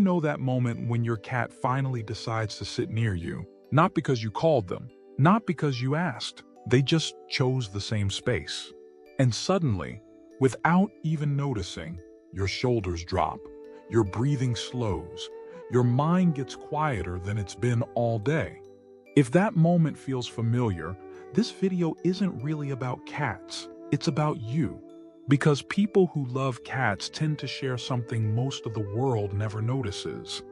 know that moment when your cat finally decides to sit near you, not because you called them, not because you asked, they just chose the same space. And suddenly, without even noticing, your shoulders drop, your breathing slows, your mind gets quieter than it's been all day. If that moment feels familiar, this video isn't really about cats, it's about you. Because people who love cats tend to share something most of the world never notices.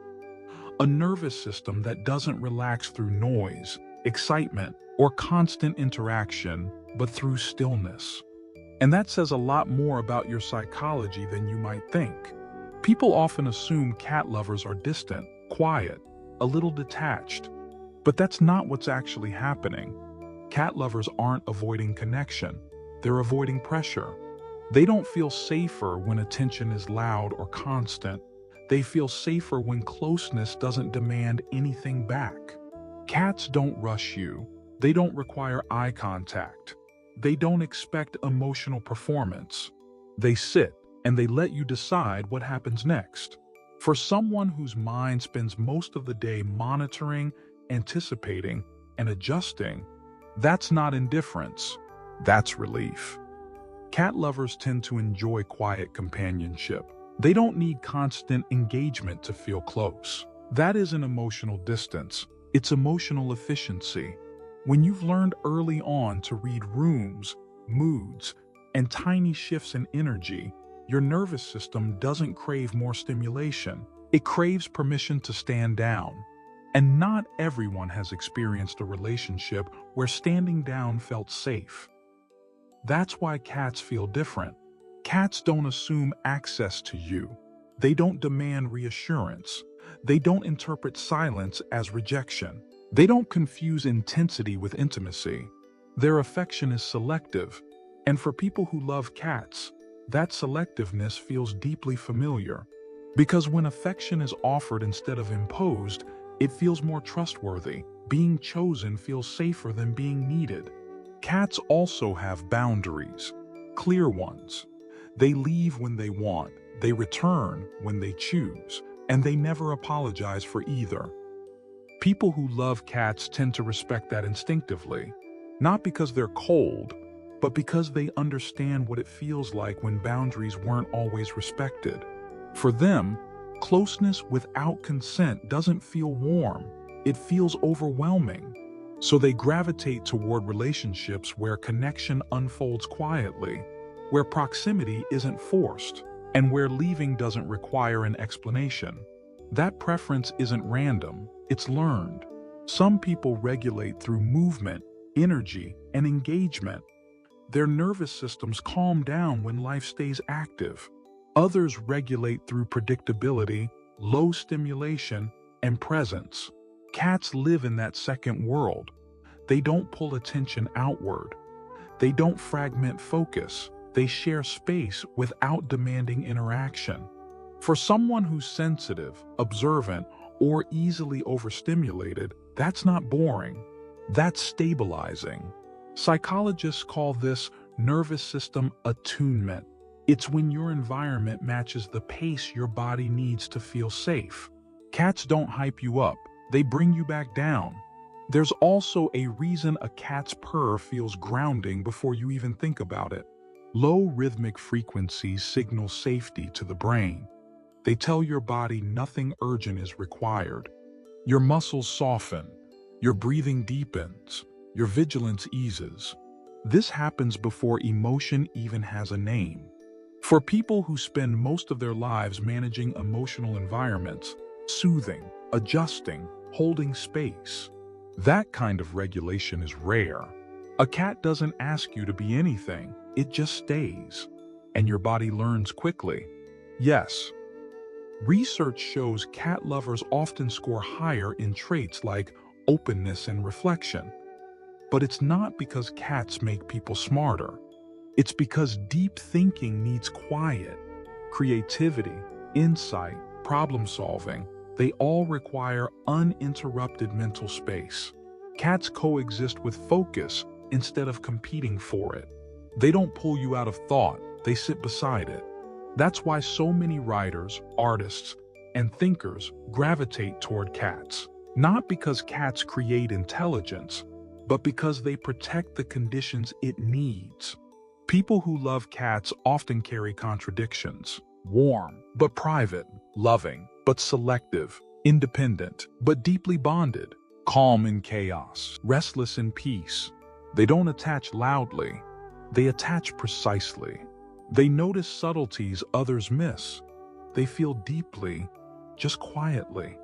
A nervous system that doesn't relax through noise, excitement, or constant interaction, but through stillness. And that says a lot more about your psychology than you might think. People often assume cat lovers are distant, quiet, a little detached. But that's not what's actually happening. Cat lovers aren't avoiding connection, they're avoiding pressure. They don't feel safer when attention is loud or constant. They feel safer when closeness doesn't demand anything back. Cats don't rush you. They don't require eye contact. They don't expect emotional performance. They sit and they let you decide what happens next. For someone whose mind spends most of the day monitoring, anticipating, and adjusting, that's not indifference. That's relief. Cat lovers tend to enjoy quiet companionship. They don't need constant engagement to feel close. That isn't emotional distance, it's emotional efficiency. When you've learned early on to read rooms, moods, and tiny shifts in energy, your nervous system doesn't crave more stimulation. It craves permission to stand down. And not everyone has experienced a relationship where standing down felt safe. That's why cats feel different. Cats don't assume access to you. They don't demand reassurance. They don't interpret silence as rejection. They don't confuse intensity with intimacy. Their affection is selective. And for people who love cats, that selectiveness feels deeply familiar. Because when affection is offered instead of imposed, it feels more trustworthy. Being chosen feels safer than being needed. Cats also have boundaries, clear ones. They leave when they want, they return when they choose, and they never apologize for either. People who love cats tend to respect that instinctively, not because they're cold, but because they understand what it feels like when boundaries weren't always respected. For them, closeness without consent doesn't feel warm, it feels overwhelming. So they gravitate toward relationships where connection unfolds quietly, where proximity isn't forced, and where leaving doesn't require an explanation. That preference isn't random, it's learned. Some people regulate through movement, energy, and engagement. Their nervous systems calm down when life stays active. Others regulate through predictability, low stimulation, and presence. Cats live in that second world. They don't pull attention outward. They don't fragment focus. They share space without demanding interaction. For someone who's sensitive, observant, or easily overstimulated, that's not boring. That's stabilizing. Psychologists call this nervous system attunement. It's when your environment matches the pace your body needs to feel safe. Cats don't hype you up. They bring you back down. There's also a reason a cat's purr feels grounding before you even think about it. Low rhythmic frequencies signal safety to the brain. They tell your body nothing urgent is required. Your muscles soften, your breathing deepens, your vigilance eases. This happens before emotion even has a name. For people who spend most of their lives managing emotional environments, soothing, adjusting, holding space, that kind of regulation is rare. A cat doesn't ask you to be anything, it just stays. And your body learns quickly. Yes, research shows cat lovers often score higher in traits like openness and reflection. But it's not because cats make people smarter. It's because deep thinking needs quiet. Creativity, insight, problem solving, they all require uninterrupted mental space. Cats coexist with focus instead of competing for it. They don't pull you out of thought, they sit beside it. That's why so many writers, artists, and thinkers gravitate toward cats, not because cats create intelligence, but because they protect the conditions it needs. People who love cats often carry contradictions: warm but private, loving but selective, independent but deeply bonded, calm in chaos, restless in peace. They don't attach loudly, they attach precisely. They notice subtleties others miss. They feel deeply, just quietly.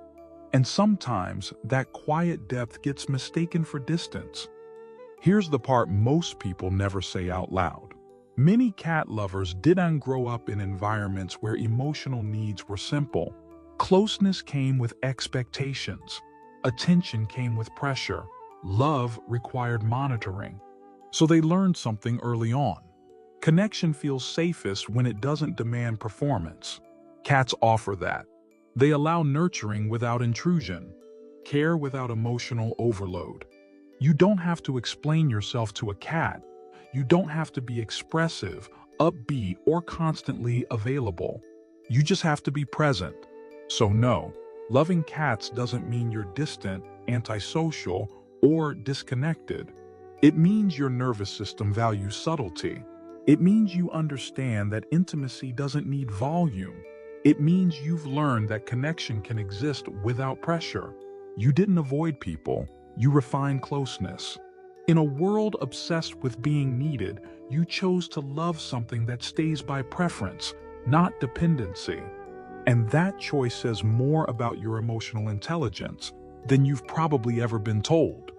And sometimes that quiet depth gets mistaken for distance. Here's the part most people never say out loud. Many cat lovers didn't grow up in environments where emotional needs were simple. Closeness came with expectations. Attention came with pressure. Love required monitoring. So they learned something early on. Connection feels safest when it doesn't demand performance. Cats offer that. They allow nurturing without intrusion, care without emotional overload. You don't have to explain yourself to a cat. You don't have to be expressive, upbeat, or constantly available. You just have to be present. So no, loving cats doesn't mean you're distant, antisocial, or disconnected. It means your nervous system values subtlety. It means you understand that intimacy doesn't need volume. It means you've learned that connection can exist without pressure. You didn't avoid people, you refined closeness. In a world obsessed with being needed, you chose to love something that stays by preference, not dependency. And that choice says more about your emotional intelligence than you've probably ever been told.